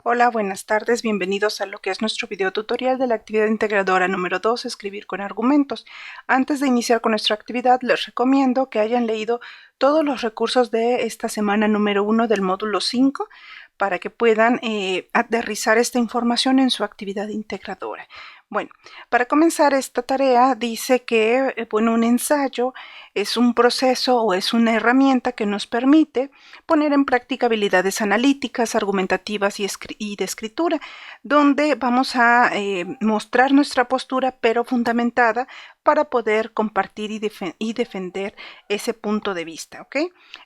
Hola, buenas tardes, bienvenidos a lo que es nuestro video tutorial de la actividad integradora número 2, escribir con argumentos. Antes de iniciar con nuestra actividad, les recomiendo que hayan leído todos los recursos de esta semana número 1 del módulo 5 para que puedan aterrizar esta información en su actividad integradora. Bueno, para comenzar esta tarea dice que un ensayo es un proceso o es una herramienta que nos permite poner en práctica habilidades analíticas, argumentativas y de escritura, donde vamos a mostrar nuestra postura, pero fundamentada para poder compartir y defender ese punto de vista, ¿ok?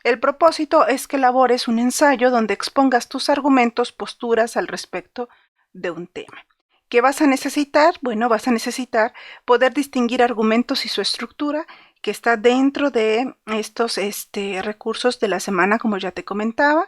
El propósito es que elabores un ensayo donde expongas tus argumentos, posturas al respecto de un tema. ¿Qué vas a necesitar? Bueno, vas a necesitar poder distinguir argumentos y su estructura, que está dentro de estos recursos de la semana, como ya te comentaba.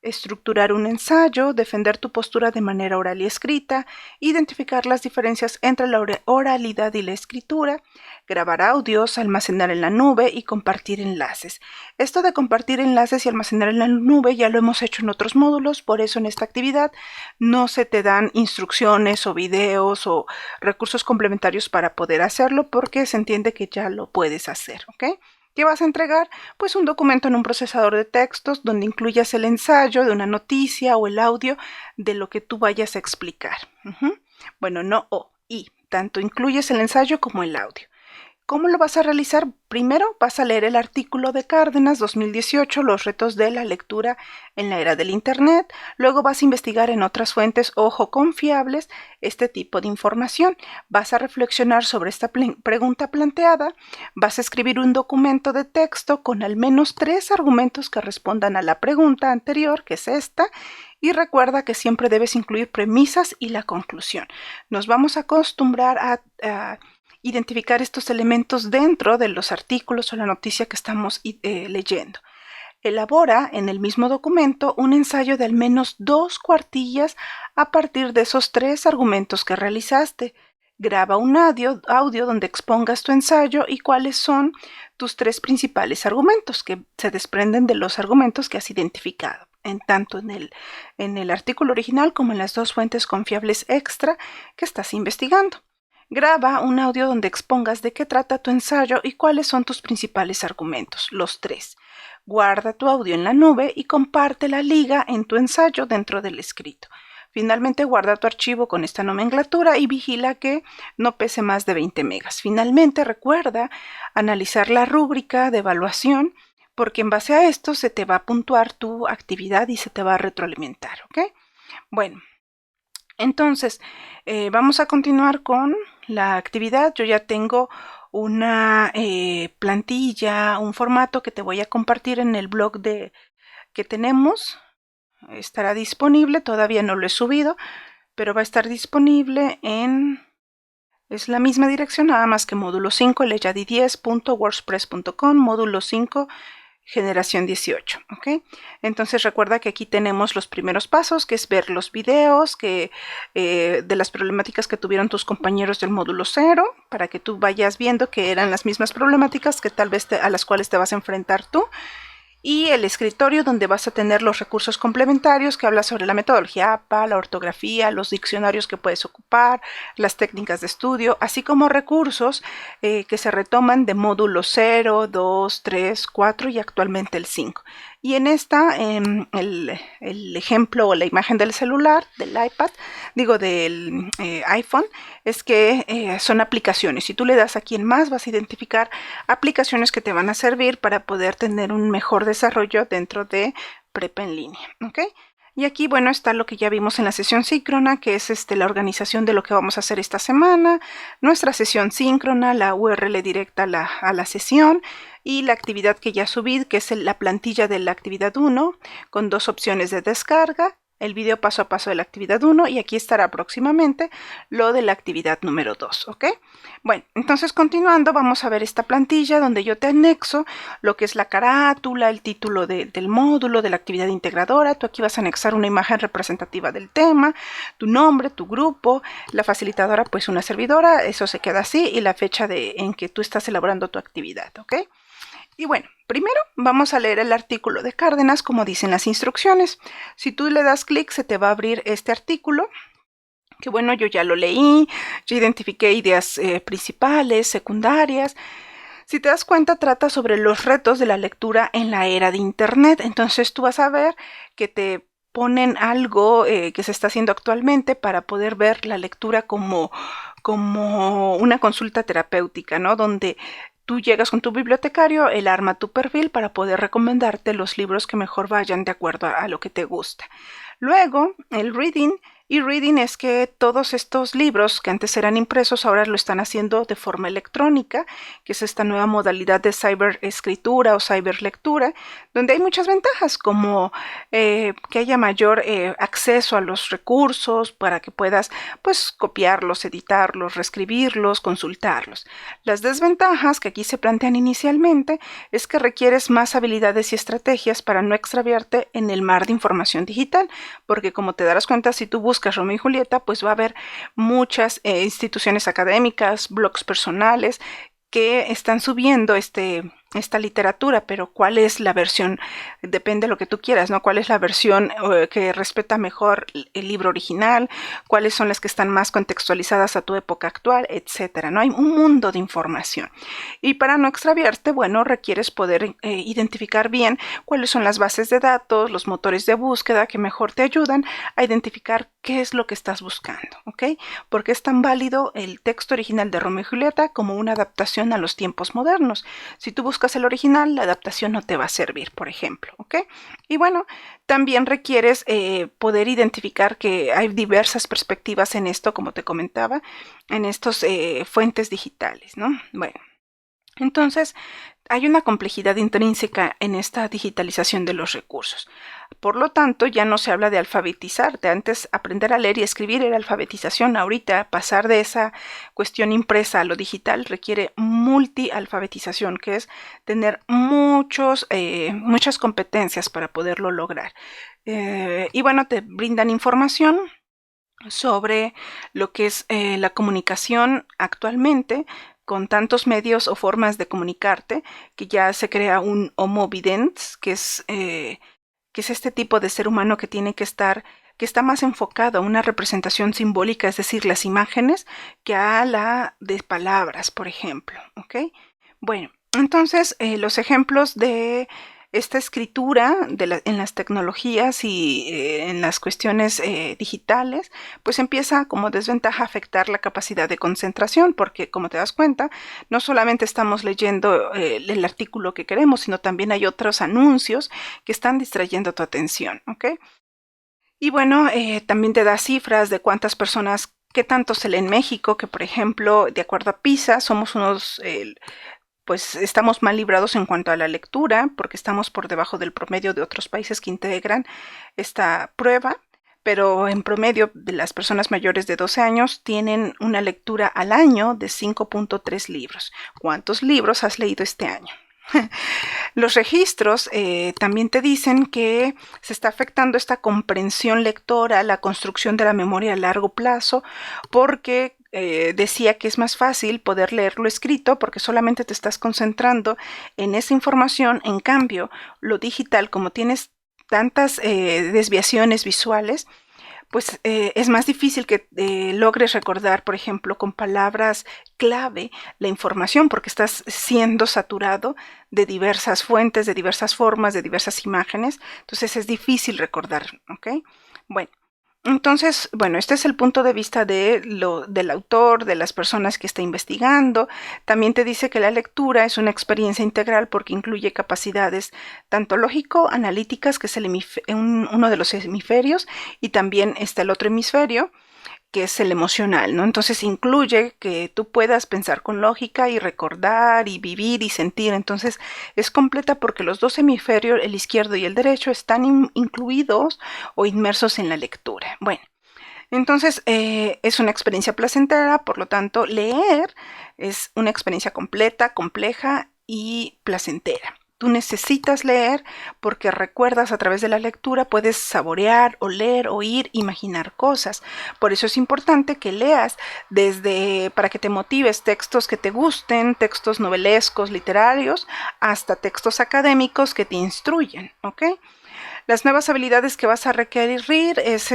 Estructurar un ensayo, defender tu postura de manera oral y escrita, identificar las diferencias entre la oralidad y la escritura, grabar audios, almacenar en la nube y compartir enlaces. Esto de compartir enlaces y almacenar en la nube ya lo hemos hecho en otros módulos, por eso en esta actividad no se te dan instrucciones o videos o recursos complementarios para poder hacerlo, porque se entiende que ya lo puedes hacer, ¿ok? ¿Qué vas a entregar? Pues un documento en un procesador de textos donde incluyas el ensayo de una noticia o el audio de lo que tú vayas a explicar. Bueno, no o, y. Tanto incluyes el ensayo como el audio. ¿Cómo lo vas a realizar? Primero vas a leer el artículo de Cárdenas 2018, los retos de la lectura en la era del Internet. Luego vas a investigar en otras fuentes, ojo, confiables, este tipo de información. Vas a reflexionar sobre esta pregunta planteada. Vas a escribir un documento de texto con al menos 3 argumentos que respondan a la pregunta anterior, que es esta. Y recuerda que siempre debes incluir premisas y la conclusión. Nos vamos a acostumbrar a identificar estos elementos dentro de los artículos o la noticia que estamos leyendo. Elabora en el mismo documento un ensayo de al menos 2 cuartillas a partir de esos 3 argumentos que realizaste. Graba un audio donde expongas tu ensayo y cuáles son tus 3 principales argumentos que se desprenden de los argumentos que has identificado, tanto en el artículo original como en las 2 fuentes confiables extra que estás investigando. Graba un audio donde expongas de qué trata tu ensayo y cuáles son tus principales argumentos, los 3. Guarda tu audio en la nube y comparte la liga en tu ensayo dentro del escrito. Finalmente, guarda tu archivo con esta nomenclatura y vigila que no pese más de 20 megas. Finalmente, recuerda analizar la rúbrica de evaluación, porque en base a esto se te va a puntuar tu actividad y se te va a retroalimentar, ¿ok? Bueno, entonces, vamos a continuar con la actividad. Yo ya tengo una plantilla, un formato que te voy a compartir en el blog que tenemos. Estará disponible, todavía no lo he subido, pero va a estar disponible es la misma dirección, nada más que módulo 5, leyadi10.wordpress.com, módulo 5, generación 18, ¿ok? Entonces recuerda que aquí tenemos los primeros pasos, que es ver los videos de las problemáticas que tuvieron tus compañeros del módulo 0, para que tú vayas viendo que eran las mismas problemáticas que tal vez a las cuales te vas a enfrentar tú. Y el escritorio, donde vas a tener los recursos complementarios que habla sobre la metodología APA, la ortografía, los diccionarios que puedes ocupar, las técnicas de estudio, así como recursos que se retoman de módulo 0, 2, 3, 4 y actualmente el 5. Y en esta, el ejemplo o la imagen del celular, del iPad, del iPhone, es que son aplicaciones. Si tú le das aquí en más, vas a identificar aplicaciones que te van a servir para poder tener un mejor desarrollo dentro de Prepa en línea, ¿ok? Y aquí, bueno, está lo que ya vimos en la sesión síncrona, que es la organización de lo que vamos a hacer esta semana, nuestra sesión síncrona, la URL directa a la sesión y la actividad que ya subí, que es la plantilla de la actividad 1, con 2 opciones de descarga, el video paso a paso de la actividad 1 y aquí estará próximamente lo de la actividad número 2, ¿ok? Bueno, entonces continuando vamos a ver esta plantilla donde yo te anexo lo que es la carátula, el título del módulo, de la actividad integradora. Tú aquí vas a anexar una imagen representativa del tema, tu nombre, tu grupo, la facilitadora pues una servidora, eso se queda así y la fecha en que tú estás elaborando tu actividad, ¿ok? Y bueno, Primero vamos a leer el artículo de Cárdenas como dicen las instrucciones. Si tú le das clic se te va a abrir este artículo, que bueno, yo ya lo leí, ya identifiqué ideas principales, secundarias. Si te das cuenta, trata sobre los retos de la lectura en la era de Internet. Entonces tú vas a ver que te ponen algo que se está haciendo actualmente para poder ver la lectura como una consulta terapéutica, ¿no? Donde tú llegas con tu bibliotecario, él arma tu perfil para poder recomendarte los libros que mejor vayan de acuerdo a lo que te gusta. Luego, el reading. Y reading es que todos estos libros que antes eran impresos ahora lo están haciendo de forma electrónica, que es esta nueva modalidad de ciberescritura o ciberlectura, donde hay muchas ventajas como que haya mayor acceso a los recursos para que puedas pues copiarlos, editarlos, reescribirlos, consultarlos. Las desventajas que aquí se plantean inicialmente es que requieres más habilidades y estrategias para no extraviarte en el mar de información digital, porque como te darás cuenta, si tú buscas Romeo y Julieta, pues va a haber muchas instituciones académicas, blogs personales que están subiendo esta literatura, pero ¿cuál es la versión? Depende de lo que tú quieras, ¿no? ¿Cuál es la versión que respeta mejor el libro original? ¿Cuáles son las que están más contextualizadas a tu época actual? Etcétera, ¿no? Hay un mundo de información. Y para no extraviarte, bueno, requieres poder identificar bien cuáles son las bases de datos, los motores de búsqueda que mejor te ayudan a identificar qué es lo que estás buscando, ¿ok? Porque es tan válido el texto original de Romeo y Julieta como una adaptación a los tiempos modernos. Si tú buscas el original, la adaptación no te va a servir, por ejemplo, ¿ok? Y bueno, también requieres poder identificar que hay diversas perspectivas en esto, como te comentaba, en estos fuentes digitales, ¿no? Bueno, entonces hay una complejidad intrínseca en esta digitalización de los recursos. Por lo tanto, ya no se habla de alfabetizarte. Antes aprender a leer y escribir era alfabetización. Ahorita pasar de esa cuestión impresa a lo digital requiere multialfabetización, que es tener muchas competencias para poderlo lograr. Y bueno, te brindan información sobre lo que es la comunicación actualmente, con tantos medios o formas de comunicarte, que ya se crea un homo videns, que es este tipo de ser humano que está más enfocado a una representación simbólica, es decir, las imágenes, que a la de palabras, por ejemplo, ¿ok? Bueno, entonces los ejemplos de esta escritura en las tecnologías y en las cuestiones digitales, pues empieza como desventaja a afectar la capacidad de concentración, porque como te das cuenta, no solamente estamos leyendo el artículo que queremos, sino también hay otros anuncios que están distrayendo tu atención, ¿ok? Y bueno, también te da cifras de cuántas personas, qué tanto se lee en México, que por ejemplo, de acuerdo a PISA, somos pues estamos mal librados en cuanto a la lectura, porque estamos por debajo del promedio de otros países que integran esta prueba, pero en promedio de las personas mayores de 12 años tienen una lectura al año de 5.3 libros. ¿Cuántos libros has leído este año? Los registros también te dicen que se está afectando esta comprensión lectora, la construcción de la memoria a largo plazo, porque decía que es más fácil poder leerlo escrito porque solamente te estás concentrando en esa información. En cambio, lo digital, como tienes tantas desviaciones visuales, pues es más difícil que logres recordar, por ejemplo, con palabras clave la información, porque estás siendo saturado de diversas fuentes, de diversas formas, de diversas imágenes. Entonces es difícil recordar, ¿ok? Bueno. Entonces, bueno, este es el punto de vista del autor, de las personas que está investigando. También te dice que la lectura es una experiencia integral porque incluye capacidades tanto lógico-analíticas, que es uno de los hemisferios, y también está el otro hemisferio, que es el emocional, ¿no? Entonces incluye que tú puedas pensar con lógica y recordar y vivir y sentir. Entonces es completa porque los dos hemisferios, el izquierdo y el derecho, están incluidos o inmersos en la lectura. Bueno, entonces es una experiencia placentera, por lo tanto leer es una experiencia completa, compleja y placentera. tú necesitas leer porque recuerdas a través de la lectura, puedes saborear, oler, oír, imaginar cosas. Por eso es importante que leas para que te motives textos que te gusten, textos novelescos, literarios, hasta textos académicos que te instruyen, ¿ok? Las nuevas habilidades que vas a requerir es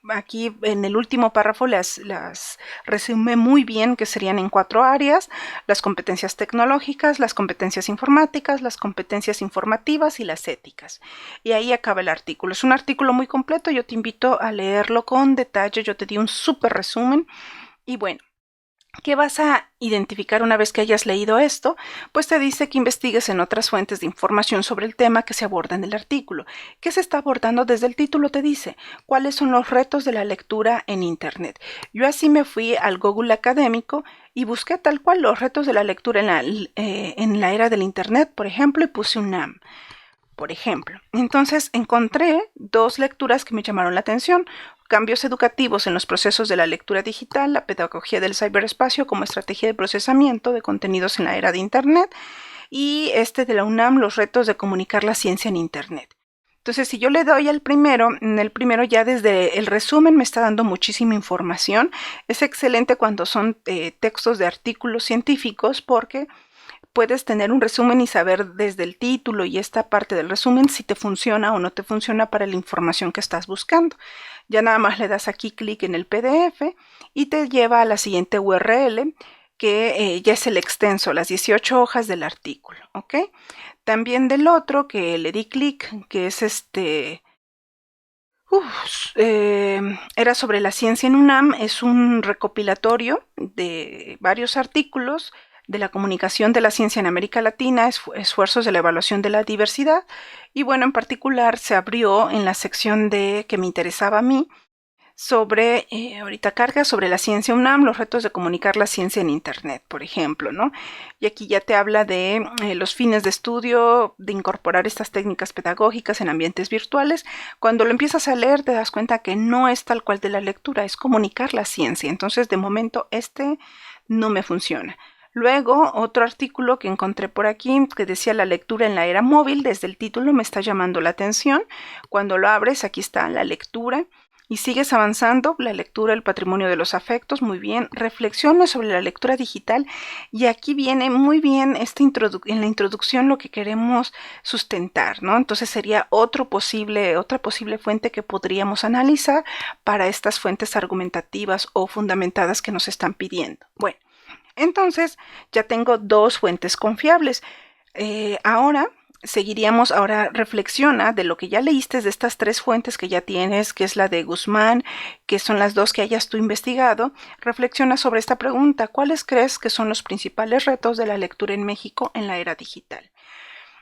aquí en el último párrafo las resume muy bien, que serían en 4 áreas: las competencias tecnológicas, las competencias informáticas, las competencias informativas y las éticas. Y ahí acaba el artículo. Es un artículo muy completo, yo te invito a leerlo con detalle, yo te di un súper resumen. Y bueno, ¿qué vas a identificar una vez que hayas leído esto? Pues te dice que investigues en otras fuentes de información sobre el tema que se aborda en el artículo. ¿Qué se está abordando? Desde el título te dice cuáles son los retos de la lectura en Internet. Yo así me fui al Google académico y busqué tal cual los retos de la lectura en la era del Internet, por ejemplo, y puse UNAM. Por ejemplo, entonces encontré 2 lecturas que me llamaron la atención: cambios educativos en los procesos de la lectura digital, la pedagogía del ciberespacio como estrategia de procesamiento de contenidos en la era de Internet, y de la UNAM, los retos de comunicar la ciencia en Internet. Entonces, si yo le doy al primero, en el primero ya desde el resumen me está dando muchísima información. Es excelente cuando son textos de artículos científicos, porque puedes tener un resumen y saber desde el título y esta parte del resumen si te funciona o no te funciona para la información que estás buscando. Ya nada más le das aquí clic en el PDF y te lleva a la siguiente URL, que ya es el extenso, las 18 hojas del artículo, ¿ok? También del otro que le di clic, que es era sobre la ciencia en UNAM, es un recopilatorio de varios artículos de la comunicación de la ciencia en América Latina, esfuerzos de la evaluación de la diversidad, y bueno, en particular se abrió en la sección que me interesaba a mí, sobre, ahorita carga, sobre la ciencia UNAM, los retos de comunicar la ciencia en Internet, por ejemplo, ¿no? Y aquí ya te habla de los fines de estudio, de incorporar estas técnicas pedagógicas en ambientes virtuales. Cuando lo empiezas a leer te das cuenta que no es tal cual de la lectura, es comunicar la ciencia. Entonces, de momento, no me funciona. Luego, otro artículo que encontré por aquí que decía la lectura en la era móvil, desde el título me está llamando la atención. Cuando lo abres, aquí está la lectura. Y sigues avanzando, la lectura, el patrimonio de los afectos, muy bien. Reflexiones sobre la lectura digital, y aquí viene muy bien en la introducción lo que queremos sustentar, ¿no? Entonces sería otra posible fuente que podríamos analizar para estas fuentes argumentativas o fundamentadas que nos están pidiendo. Bueno, entonces ya tengo 2 fuentes confiables. Ahora reflexiona de lo que ya leíste, de estas 3 fuentes que ya tienes, que es la de Guzmán, que son las 2 que hayas tú investigado. Reflexiona sobre esta pregunta: ¿cuáles crees que son los principales retos de la lectura en México en la era digital?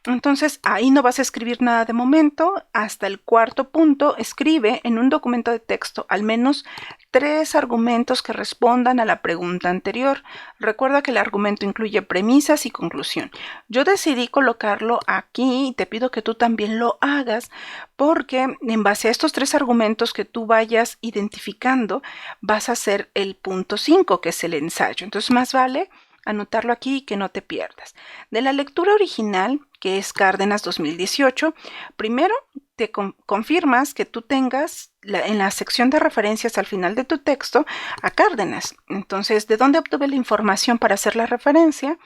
Entonces, ahí no vas a escribir nada de momento. Hasta el 4.º punto, escribe en un documento de texto al menos 3 argumentos que respondan a la pregunta anterior. Recuerda que el argumento incluye premisas y conclusión. Yo decidí colocarlo aquí y te pido que tú también lo hagas, porque en base a estos 3 argumentos que tú vayas identificando, vas a hacer el punto 5, que es el ensayo. Entonces, más vale anotarlo aquí y que no te pierdas. De la lectura original, que es Cárdenas 2018, primero te confirmas que tú tengas en la sección de referencias al final de tu texto a Cárdenas. Entonces, ¿de dónde obtuve la información para hacer la referencia?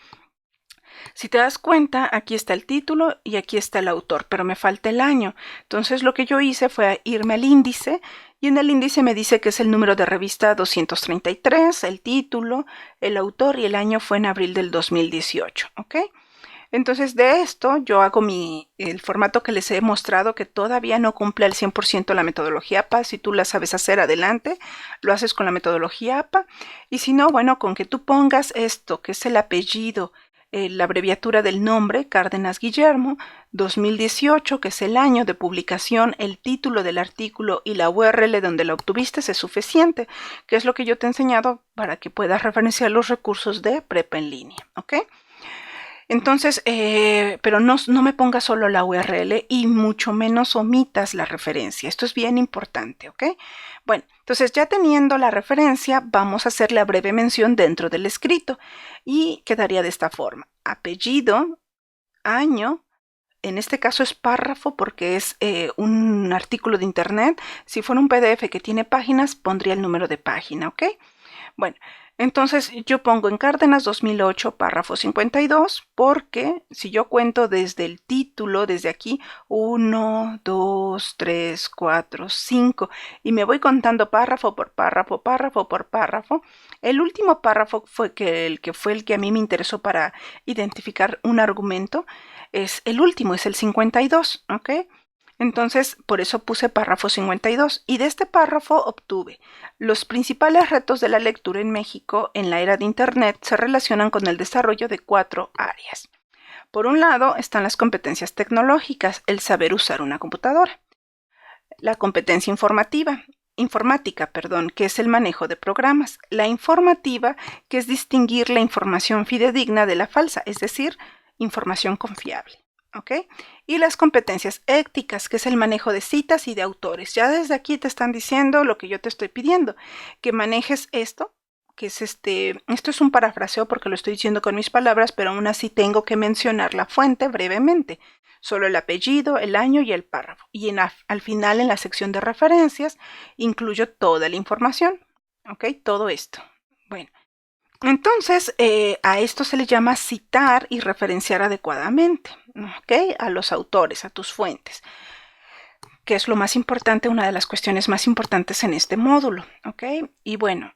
Si te das cuenta, aquí está el título y aquí está el autor, pero me falta el año. Entonces, lo que yo hice fue irme al índice, y en el índice me dice que es el número de revista 233, el título, el autor, y el año fue en abril del 2018, ¿ok? Entonces, de esto yo hago el formato que les he mostrado, que todavía no cumple al 100% la metodología APA. Si tú la sabes hacer, adelante, lo haces con la metodología APA. Y si no, bueno, con que tú pongas esto, que es el apellido, la abreviatura del nombre, Cárdenas Guillermo, 2018, que es el año de publicación, el título del artículo y la URL donde la obtuviste, es suficiente, que es lo que yo te he enseñado para que puedas referenciar los recursos de Prepa en línea, ¿ok? Entonces, pero no me pongas solo la URL y mucho menos omitas la referencia. Esto es bien importante, ¿ok? Bueno, entonces ya teniendo la referencia, vamos a hacer la breve mención dentro del escrito y quedaría de esta forma: apellido, año. En este caso es párrafo porque es un artículo de internet. Si fuera un PDF que tiene páginas, pondría el número de página, ¿ok? Bueno, entonces yo pongo en Cárdenas 2008 párrafo 52 porque si yo cuento desde el título, desde aquí, 1, 2, 3, 4, 5 y me voy contando párrafo por párrafo, párrafo por párrafo, el último párrafo fue el que a mí me interesó para identificar un argumento, es el último, es el 52, ¿ok? Entonces, por eso puse párrafo 52 y de este párrafo obtuve los principales retos de la lectura en México en la era de Internet se relacionan con el desarrollo de 4 áreas. Por un lado están las competencias tecnológicas, el saber usar una computadora. La competencia informática, que es el manejo de programas. La informativa, que es distinguir la información fidedigna de la falsa, es decir, información confiable. ¿Ok? Y las competencias éticas, que es el manejo de citas y de autores. Ya desde aquí te están diciendo lo que yo te estoy pidiendo, que manejes esto, que es esto es un parafraseo porque lo estoy diciendo con mis palabras, pero aún así tengo que mencionar la fuente brevemente. Solo el apellido, el año y el párrafo. Y al final, en la sección de referencias, incluyo toda la información. ¿Ok? Todo esto. Bueno. Entonces, a esto se le llama citar y referenciar adecuadamente, ¿ok? A los autores, a tus fuentes, que es lo más importante, una de las cuestiones más importantes en este módulo, ¿ok? Y bueno,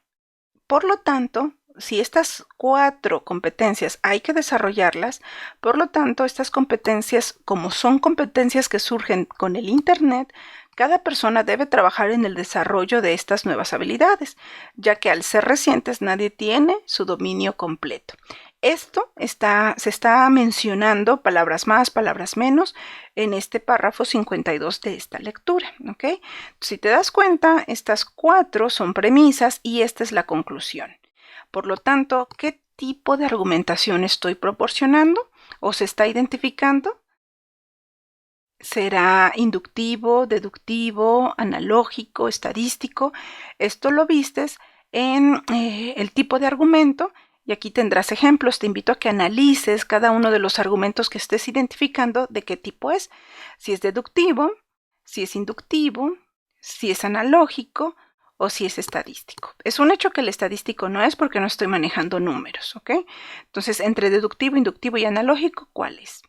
por lo tanto, si estas 4 competencias hay que desarrollarlas, por lo tanto, estas competencias, como son competencias que surgen con el Internet, cada persona debe trabajar en el desarrollo de estas nuevas habilidades, ya que al ser recientes nadie tiene su dominio completo. Esto se está mencionando palabras más, palabras menos en este párrafo 52 de esta lectura, ¿ok? Si te das cuenta, estas 4 son premisas y esta es la conclusión. Por lo tanto, ¿qué tipo de argumentación estoy proporcionando o se está identificando? ¿Será inductivo, deductivo, analógico, estadístico? Esto lo vistes en el tipo de argumento y aquí tendrás ejemplos. Te invito a que analices cada uno de los argumentos que estés identificando de qué tipo es. Si es deductivo, si es inductivo, si es analógico o si es estadístico. Es un hecho que el estadístico no es porque no estoy manejando números, ¿ok? Entonces, entre deductivo, inductivo y analógico, ¿cuál es?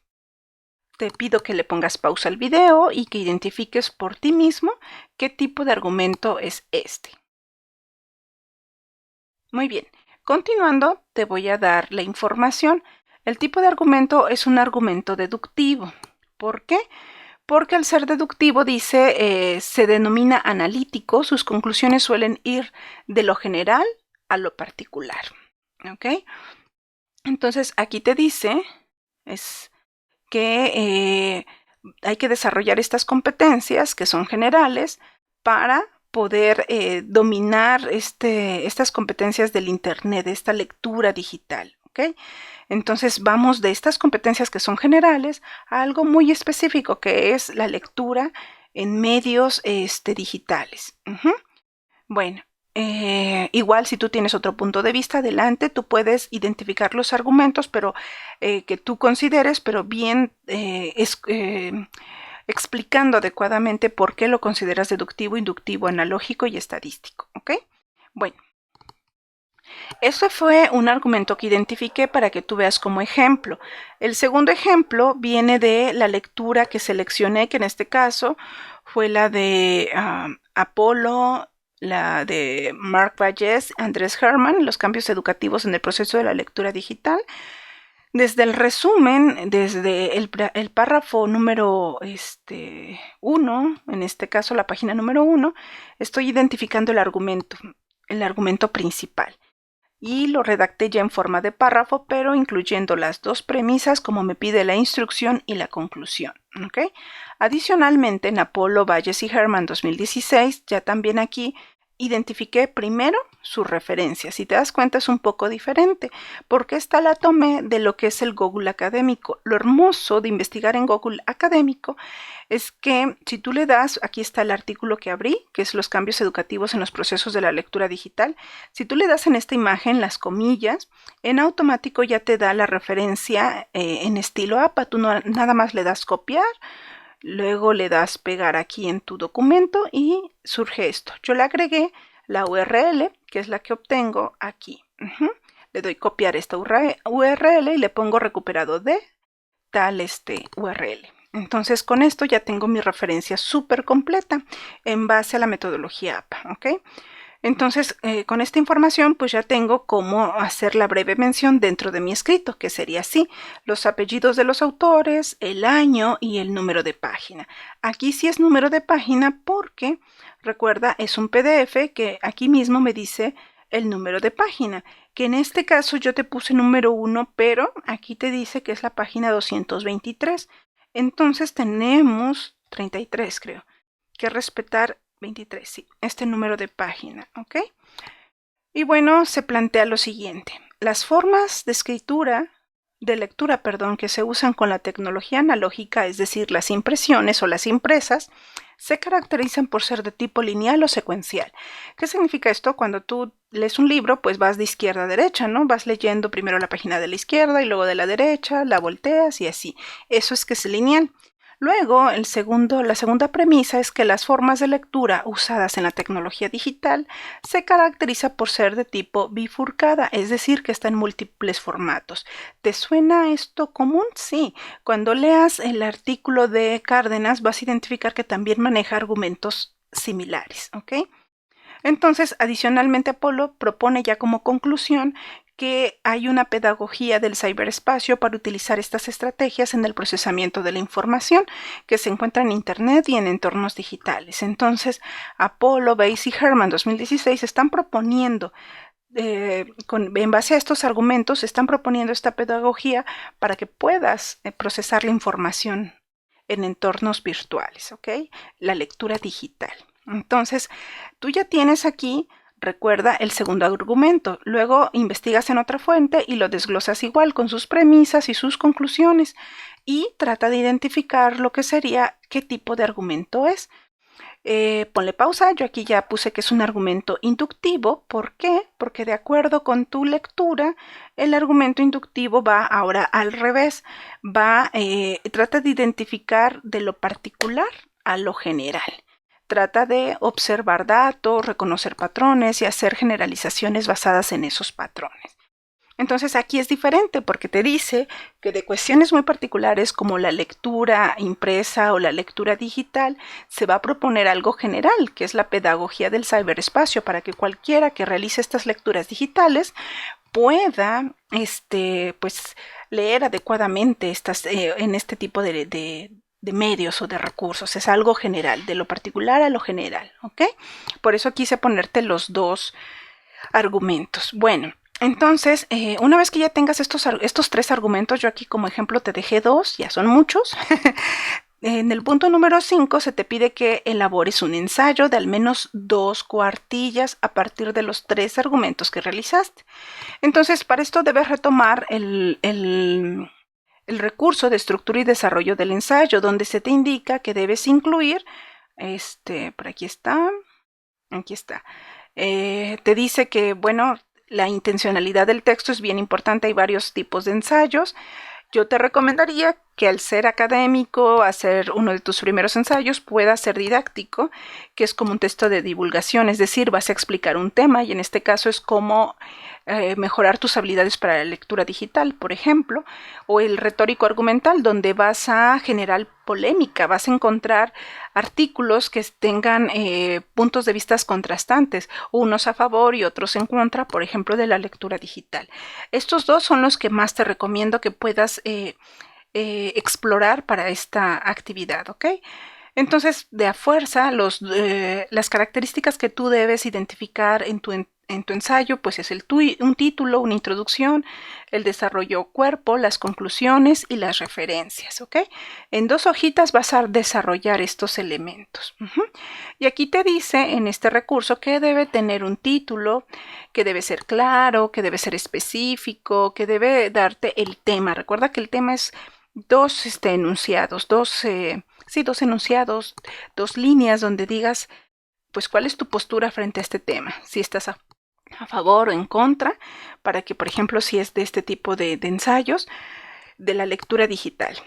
Te pido que le pongas pausa al video y que identifiques por ti mismo qué tipo de argumento es este. Muy bien, continuando te voy a dar la información. El tipo de argumento es un argumento deductivo. ¿Por qué? Porque al ser deductivo dice, se denomina analítico, sus conclusiones suelen ir de lo general a lo particular. ¿Ok? Entonces aquí te dice, que hay que desarrollar estas competencias que son generales para poder dominar estas competencias del Internet, de esta lectura digital. ¿Okay? Entonces vamos de estas competencias que son generales a algo muy específico que es la lectura en medios digitales. Bueno, igual si tú tienes otro punto de vista, adelante, tú puedes identificar los argumentos, pero que tú consideres, pero bien explicando adecuadamente por qué lo consideras deductivo, inductivo, analógico y estadístico, ¿ok? Bueno, eso fue un argumento que identifiqué para que tú veas como ejemplo. El segundo ejemplo viene de la lectura que seleccioné, que en este caso fue la de Apolo, la de Mark Vallès, Andrés Herman, los cambios educativos en el proceso de la lectura digital. Desde el resumen, desde el párrafo número 1, en este caso la página número 1, estoy identificando el argumento principal. Y lo redacté ya en forma de párrafo, pero incluyendo las 2 premisas como me pide la instrucción y la conclusión. ¿Okay? Adicionalmente, en Apolo, Vallès y Herman 2016, ya también aquí identifiqué primero su referencia. Si te das cuenta, es un poco diferente, porque esta la tomé de lo que es el Google Académico. Lo hermoso de investigar en Google Académico es que si tú le das, aquí está el artículo que abrí, que es los cambios educativos en los procesos de la lectura digital. Si tú le das en esta imagen las comillas, en automático ya te da la referencia en estilo APA. Tú nada más le das copiar, luego le das pegar aquí en tu documento y surge esto. Yo le agregué la URL, que es la que obtengo aquí. Le doy copiar esta URL y le pongo recuperado de tal URL. Entonces con esto ya tengo mi referencia súper completa en base a la metodología APA, ¿ok? Entonces, con esta información, pues ya tengo cómo hacer la breve mención dentro de mi escrito, que sería así: los apellidos de los autores, el año y el número de página. Aquí sí es número de página porque, recuerda, es un PDF que aquí mismo me dice el número de página, que en este caso yo te puse número 1, pero aquí te dice que es la página 223. Entonces tenemos 33, creo, que respetar 23, sí, este número de página, ¿ok? Y bueno, se plantea lo siguiente: las formas de lectura, que se usan con la tecnología analógica, es decir, las impresiones o las impresas, se caracterizan por ser de tipo lineal o secuencial. ¿Qué significa esto? Cuando tú lees un libro, pues vas de izquierda a derecha, ¿no? Vas leyendo primero la página de la izquierda y luego de la derecha, la volteas y así. Eso es que es lineal. Luego, la segunda premisa es que las formas de lectura usadas en la tecnología digital se caracteriza por ser de tipo bifurcada, es decir, que está en múltiples formatos. ¿Te suena esto común? Sí. Cuando leas el artículo de Cárdenas vas a identificar que también maneja argumentos similares, ¿ok? Entonces, adicionalmente, Apolo propone ya como conclusión que hay una pedagogía del ciberespacio para utilizar estas estrategias en el procesamiento de la información que se encuentra en Internet y en entornos digitales. Entonces, Apolo, Bayes y Herman 2016 están proponiendo, en base a estos argumentos, están proponiendo esta pedagogía para que puedas procesar la información en entornos virtuales, ¿ok? La lectura digital. Entonces, tú ya tienes aquí, recuerda, el segundo argumento. Luego investigas en otra fuente y lo desglosas igual con sus premisas y sus conclusiones y trata de identificar lo que sería qué tipo de argumento es. Ponle pausa, yo aquí ya puse que es un argumento inductivo. ¿Por qué? Porque de acuerdo con tu lectura, el argumento inductivo va ahora al revés. Trata de identificar de lo particular a lo general. Trata de observar datos, reconocer patrones y hacer generalizaciones basadas en esos patrones. Entonces aquí es diferente porque te dice que de cuestiones muy particulares como la lectura impresa o la lectura digital se va a proponer algo general, que es la pedagogía del ciberespacio, para que cualquiera que realice estas lecturas digitales pueda pues, leer adecuadamente en este tipo de medios o de recursos. Es algo general, de lo particular a lo general, ¿ok? Por eso quise ponerte los dos argumentos. Bueno, entonces, una vez que ya tengas estos tres argumentos, yo aquí como ejemplo te dejé dos, ya son muchos. En el punto número 5 se te pide que elabores un ensayo de al menos 2 cuartillas a partir de los 3 argumentos que realizaste. Entonces, para esto debes retomar el recurso de estructura y desarrollo del ensayo, donde se te indica que debes incluir, por aquí está, te dice que, bueno, la intencionalidad del texto es bien importante. Hay varios tipos de ensayos. Yo te recomendaría que, al ser académico, hacer uno de tus primeros ensayos pueda ser didáctico, que es como un texto de divulgación, es decir, vas a explicar un tema y en este caso es cómo mejorar tus habilidades para la lectura digital, por ejemplo, o el retórico argumental, donde vas a generar polémica, vas a encontrar artículos que tengan puntos de vista contrastantes, unos a favor y otros en contra, por ejemplo, de la lectura digital. Estos dos son los que más te recomiendo que puedas explorar para esta actividad, ¿ok? Entonces, de a fuerza, las características que tú debes identificar en en tu ensayo, pues es un título, una introducción, el desarrollo cuerpo, las conclusiones y las referencias, ¿ok? En 2 hojitas vas a desarrollar estos elementos. Y aquí te dice en este recurso que debe tener un título, que debe ser claro, que debe ser específico, que debe darte el tema. Recuerda que el tema es 2 enunciados, 2 enunciados, 2 líneas donde digas pues cuál es tu postura frente a este tema, si estás a favor o en contra, para que, por ejemplo, si es de este tipo de ensayos, de la lectura digital.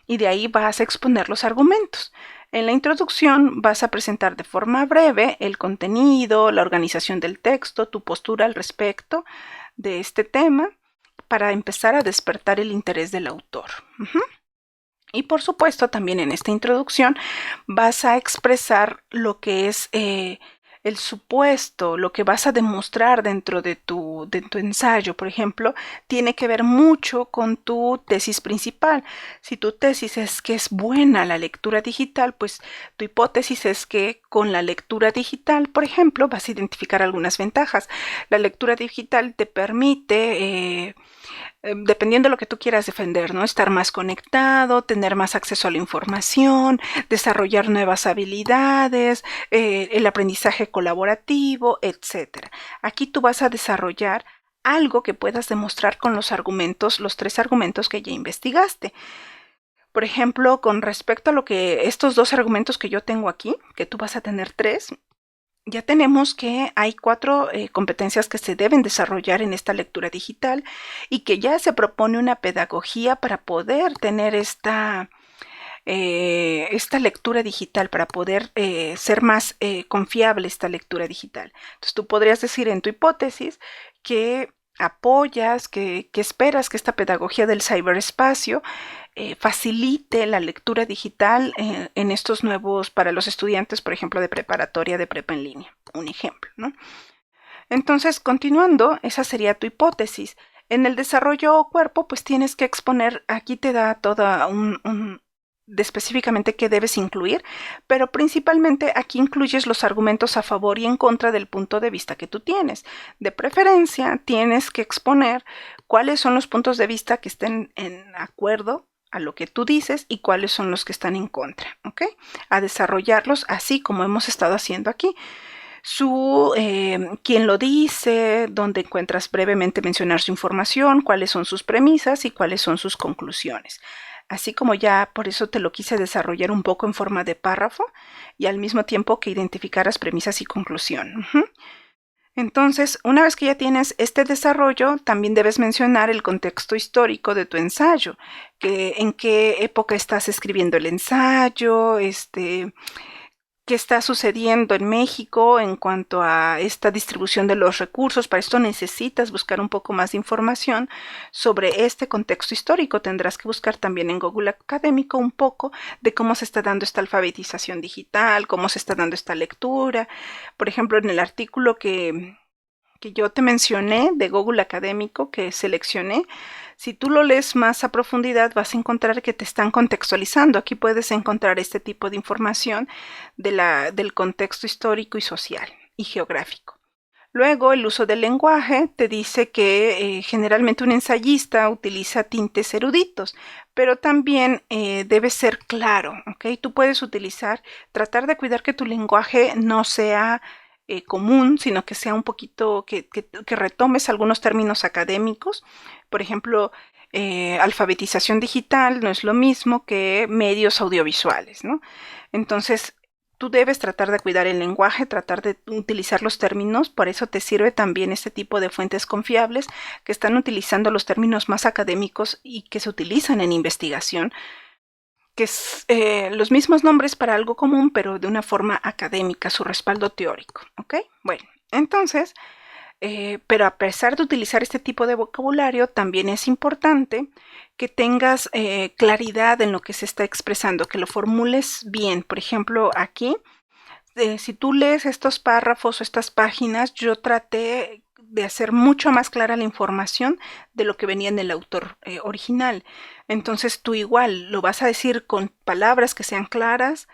Y de ahí vas a exponer los argumentos. En la introducción vas a presentar de forma breve el contenido, la organización del texto, tu postura al respecto de este tema, para empezar a despertar el interés del autor. Y por supuesto, también en esta introducción vas a expresar lo que es el supuesto, lo que vas a demostrar dentro de tu ensayo. Por ejemplo, tiene que ver mucho con tu tesis principal. Si tu tesis es que es buena la lectura digital, pues tu hipótesis es que con la lectura digital, por ejemplo, vas a identificar algunas ventajas. La lectura digital te permite dependiendo de lo que tú quieras defender, ¿no? Estar más conectado, tener más acceso a la información, desarrollar nuevas habilidades, el aprendizaje colaborativo, etc. Aquí tú vas a desarrollar algo que puedas demostrar con los argumentos, los 3 argumentos que ya investigaste. Por ejemplo, con respecto a lo que estos 2 argumentos que yo tengo aquí, que tú vas a tener 3, ya tenemos que hay 4 competencias que se deben desarrollar en esta lectura digital y que ya se propone una pedagogía para poder tener esta lectura digital, para poder ser más confiable esta lectura digital. Entonces tú podrías decir en tu hipótesis que apoyas, que esperas que esta pedagogía del ciberespacio facilite la lectura digital en estos nuevos, para los estudiantes, por ejemplo, de preparatoria, de prepa en línea, un ejemplo, ¿no? Entonces, continuando, esa sería tu hipótesis. En el desarrollo cuerpo, pues tienes que exponer, aquí te da toda de específicamente qué debes incluir, pero principalmente aquí incluyes los argumentos a favor y en contra del punto de vista que tú tienes. De preferencia, tienes que exponer cuáles son los puntos de vista que estén en acuerdo a lo que tú dices y cuáles son los que están en contra, ¿ok? A desarrollarlos así como hemos estado haciendo aquí. Quién lo dice, donde encuentras brevemente mencionar su información, cuáles son sus premisas y cuáles son sus conclusiones. Así como ya por eso te lo quise desarrollar un poco en forma de párrafo y al mismo tiempo que identificaras premisas y conclusión. Entonces, una vez que ya tienes este desarrollo, también debes mencionar el contexto histórico de tu ensayo, en qué época estás escribiendo el ensayo, qué está sucediendo en México en cuanto a esta distribución de los recursos. Para esto necesitas buscar un poco más de información sobre este contexto histórico. Tendrás que buscar también en Google Académico un poco de cómo se está dando esta alfabetización digital, cómo se está dando esta lectura. Por ejemplo, en el artículo que yo te mencioné de Google Académico, que seleccioné, si tú lo lees más a profundidad vas a encontrar que te están contextualizando. Aquí puedes encontrar este tipo de información del contexto histórico y social y geográfico. Luego, el uso del lenguaje te dice que generalmente un ensayista utiliza tintes eruditos, pero también debe ser claro, ¿ok? Tú puedes tratar de cuidar que tu lenguaje no sea común, sino que sea un poquito, que retomes algunos términos académicos. Por ejemplo, alfabetización digital no es lo mismo que medios audiovisuales, ¿no? Entonces, tú debes tratar de cuidar el lenguaje, tratar de utilizar los términos. Por eso te sirve también este tipo de fuentes confiables que están utilizando los términos más académicos y que se utilizan en investigación, que es los mismos nombres para algo común, pero de una forma académica, su respaldo teórico, ¿ok? Bueno, entonces, pero a pesar de utilizar este tipo de vocabulario, también es importante que tengas claridad en lo que se está expresando, que lo formules bien. Por ejemplo, aquí, si tú lees estos párrafos o estas páginas, yo traté de hacer mucho más clara la información de lo que venía en el autor original. Entonces tú igual lo vas a decir con palabras que sean claras,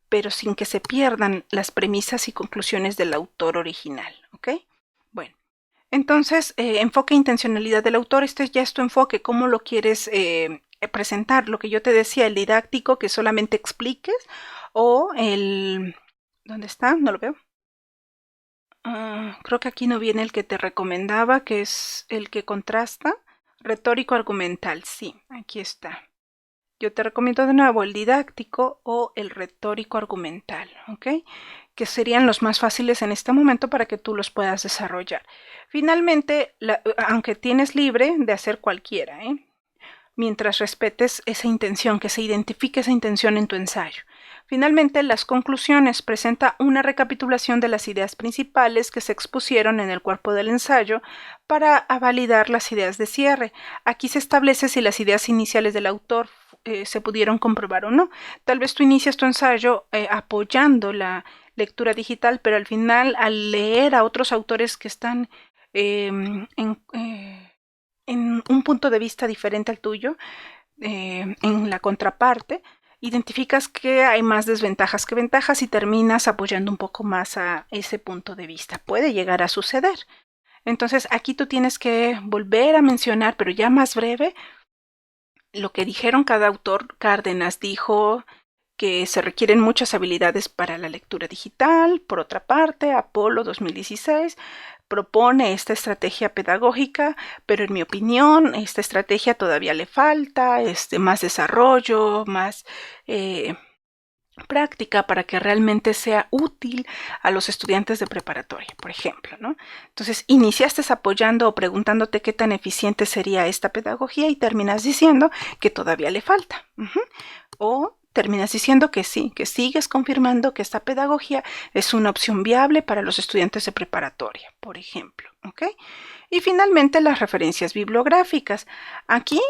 pero sin que se pierdan las premisas y conclusiones del autor original, ¿ok? Entonces, enfoque e intencionalidad del autor, este ya es tu enfoque, cómo lo quieres presentar. Lo que yo te decía, el didáctico, que solamente expliques, o el... ¿Dónde está? No lo veo. Creo que aquí no viene el que te recomendaba, que es el que contrasta. Retórico argumental, sí, aquí está. Yo te recomiendo de nuevo el didáctico o el retórico argumental, ¿ok? Que serían los más fáciles en este momento para que tú los puedas desarrollar. Finalmente, aunque tienes libre de hacer cualquiera, mientras respetes esa intención, que se identifique esa intención en tu ensayo. Finalmente, las conclusiones presenta una recapitulación de las ideas principales que se expusieron en el cuerpo del ensayo para validar las ideas de cierre. Aquí se establece si las ideas iniciales del autor se pudieron comprobar o no. Tal vez tú inicias tu ensayo apoyando la lectura digital, pero al final, al leer a otros autores que están en un punto de vista diferente al tuyo, en la contraparte, identificas que hay más desventajas que ventajas y terminas apoyando un poco más a ese punto de vista. Puede llegar a suceder. Entonces aquí tú tienes que volver a mencionar, pero ya más breve, lo que dijeron cada autor. Cárdenas dijo que se requieren muchas habilidades para la lectura digital. Por otra parte, Apolo 2016 propone esta estrategia pedagógica, pero en mi opinión esta estrategia todavía le falta más desarrollo, más práctica para que realmente sea útil a los estudiantes de preparatoria, por ejemplo, ¿no? Entonces, iniciaste apoyando o preguntándote qué tan eficiente sería esta pedagogía y terminas diciendo que todavía le falta. O terminas diciendo que sí, que sigues confirmando que esta pedagogía es una opción viable para los estudiantes de preparatoria, por ejemplo, ¿ok? Y finalmente las referencias bibliográficas. Aquí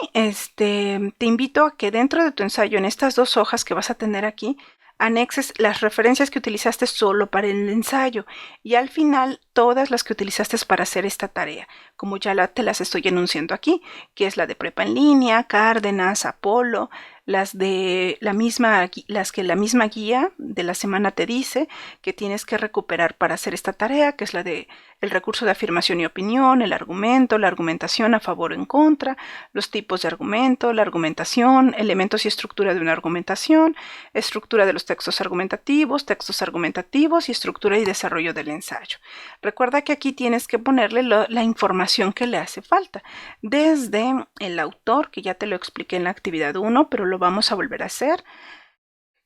te invito a que dentro de tu ensayo, en estas 2 hojas que vas a tener aquí, anexes las referencias que utilizaste solo para el ensayo y al final todas las que utilizaste para hacer esta tarea, como ya te las estoy enunciando aquí, que es la de Prepa en Línea, Cárdenas, Apolo, las que la misma guía de la semana te dice que tienes que recuperar para hacer esta tarea, que es la de el recurso de afirmación y opinión, el argumento, la argumentación a favor o en contra, los tipos de argumento, la argumentación, elementos y estructura de una argumentación, estructura de los textos argumentativos y estructura y desarrollo del ensayo. Recuerda que aquí tienes que ponerle la información que le hace falta, desde el autor, que ya te lo expliqué en la actividad 1, pero lo vamos a volver a hacer,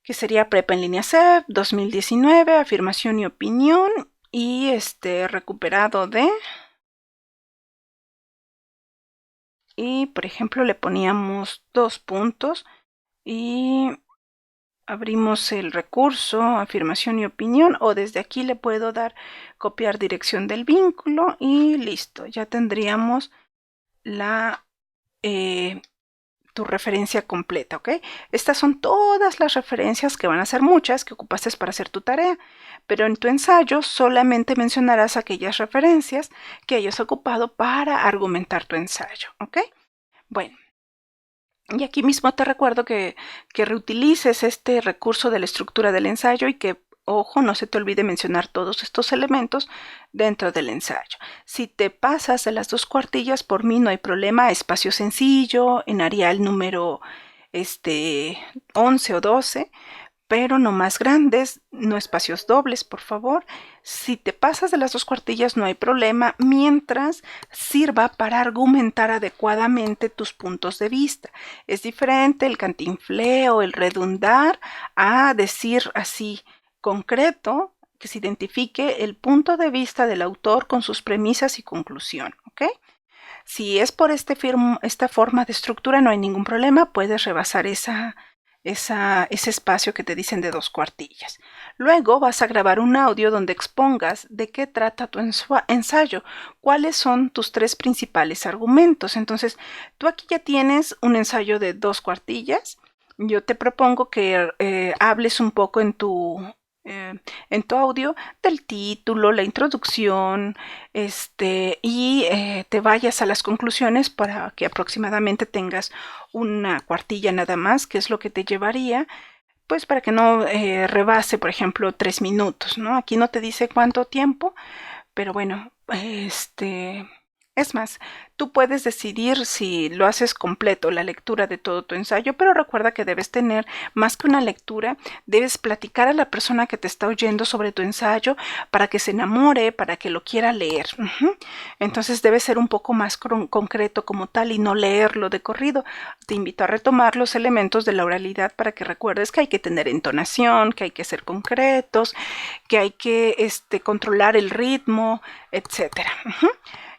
que sería Prepa en Línea CEP 2019, afirmación y opinión, y recuperado de... Y, por ejemplo, le poníamos 2 puntos y abrimos el recurso, afirmación y opinión, o desde aquí le puedo dar copiar dirección del vínculo y listo, ya tendríamos tu referencia completa, ¿ok? Estas son todas las referencias, que van a ser muchas, que ocupaste para hacer tu tarea, pero en tu ensayo solamente mencionarás aquellas referencias que hayas ocupado para argumentar tu ensayo, ¿ok? Bueno. Y aquí mismo te recuerdo que reutilices este recurso de la estructura del ensayo y que, ojo, no se te olvide mencionar todos estos elementos dentro del ensayo. Si te pasas de las 2 cuartillas, por mí no hay problema, espacio sencillo, en Arial número 11 o 12, pero no más grandes, no espacios dobles, por favor. Si te pasas de las 2 cuartillas no hay problema, mientras sirva para argumentar adecuadamente tus puntos de vista. Es diferente el cantinfleo, el redundar, a decir así concreto, que se identifique el punto de vista del autor con sus premisas y conclusión, ¿ok? Si es por esta forma de estructura no hay ningún problema, puedes rebasar ese espacio que te dicen de 2 cuartillas. Luego vas a grabar un audio donde expongas de qué trata tu ensayo, cuáles son tus 3 principales argumentos. Entonces, tú aquí ya tienes un ensayo de 2 cuartillas. Yo te propongo que hables un poco en tu audio del título, la introducción, y te vayas a las conclusiones para que aproximadamente tengas una cuartilla nada más, que es lo que te llevaría, pues para que no rebase, por ejemplo, 3 minutos, ¿no? Aquí no te dice cuánto tiempo, Pero bueno, es más, tú puedes decidir si lo haces completo, la lectura de todo tu ensayo, pero recuerda que debes tener más que una lectura, debes platicar a la persona que te está oyendo sobre tu ensayo para que se enamore, para que lo quiera leer. Entonces debe ser un poco más concreto como tal y no leerlo de corrido. Te invito a retomar los elementos de la oralidad para que recuerdes que hay que tener entonación, que hay que ser concretos, que hay que controlar el ritmo, etcétera.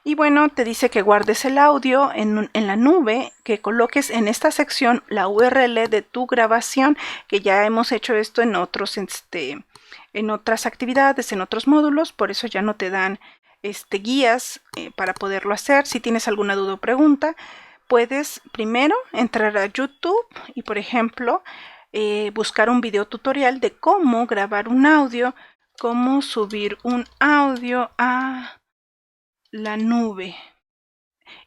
Y bueno, te dice que guardes el audio en la nube, que coloques en esta sección la URL de tu grabación, que ya hemos hecho esto en otros, en otras actividades, en otros módulos, por eso ya no te dan guías para poderlo hacer. Si tienes alguna duda o pregunta, puedes primero entrar a YouTube y, por ejemplo, buscar un video tutorial de cómo grabar un audio, cómo subir un audio a la nube.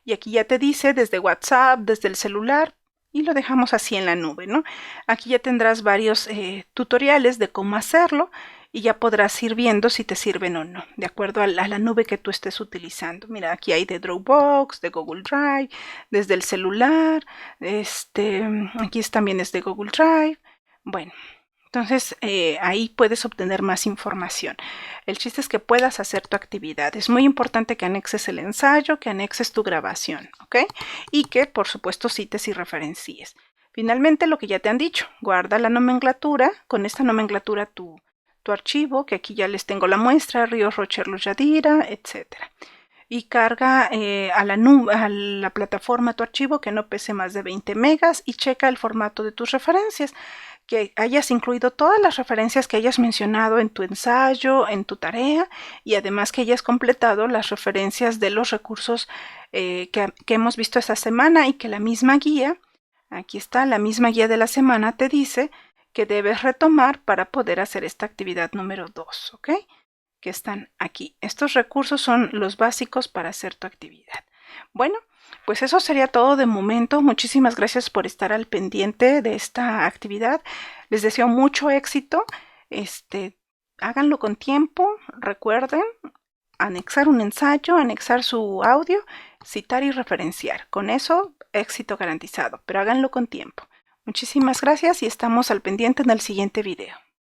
Y aquí ya te dice desde WhatsApp, desde el celular, y lo dejamos así en la nube, ¿no? Aquí ya tendrás varios tutoriales de cómo hacerlo y ya podrás ir viendo si te sirven o no, de acuerdo a la nube que tú estés utilizando. Mira, aquí hay de Dropbox, de Google Drive, desde el celular, aquí también es de Google Drive. Bueno, entonces ahí puedes obtener más información. El chiste es que puedas hacer tu actividad. Es muy importante que anexes el ensayo, que anexes tu grabación, ¿ok? Y que por supuesto cites y referencies. Finalmente, lo que ya te han dicho, guarda la nomenclatura, con esta nomenclatura tu archivo, que aquí ya les tengo la muestra, Ríos, Rocher, Luz, Yadira, etcétera. Y carga a la plataforma tu archivo que no pese más de 20 megas y checa el formato de tus referencias, que hayas incluido todas las referencias que hayas mencionado en tu ensayo, en tu tarea, y además que hayas completado las referencias de los recursos que hemos visto esta semana y que la misma guía, aquí está, la misma guía de la semana te dice que debes retomar para poder hacer esta actividad número 2, ¿ok? Que están aquí. Estos recursos son los básicos para hacer tu actividad. Bueno, pues eso sería todo de momento. Muchísimas gracias por estar al pendiente de esta actividad. Les deseo mucho éxito. Háganlo con tiempo. Recuerden anexar un ensayo, anexar su audio, citar y referenciar. Con eso, éxito garantizado, pero háganlo con tiempo. Muchísimas gracias y estamos al pendiente en el siguiente video.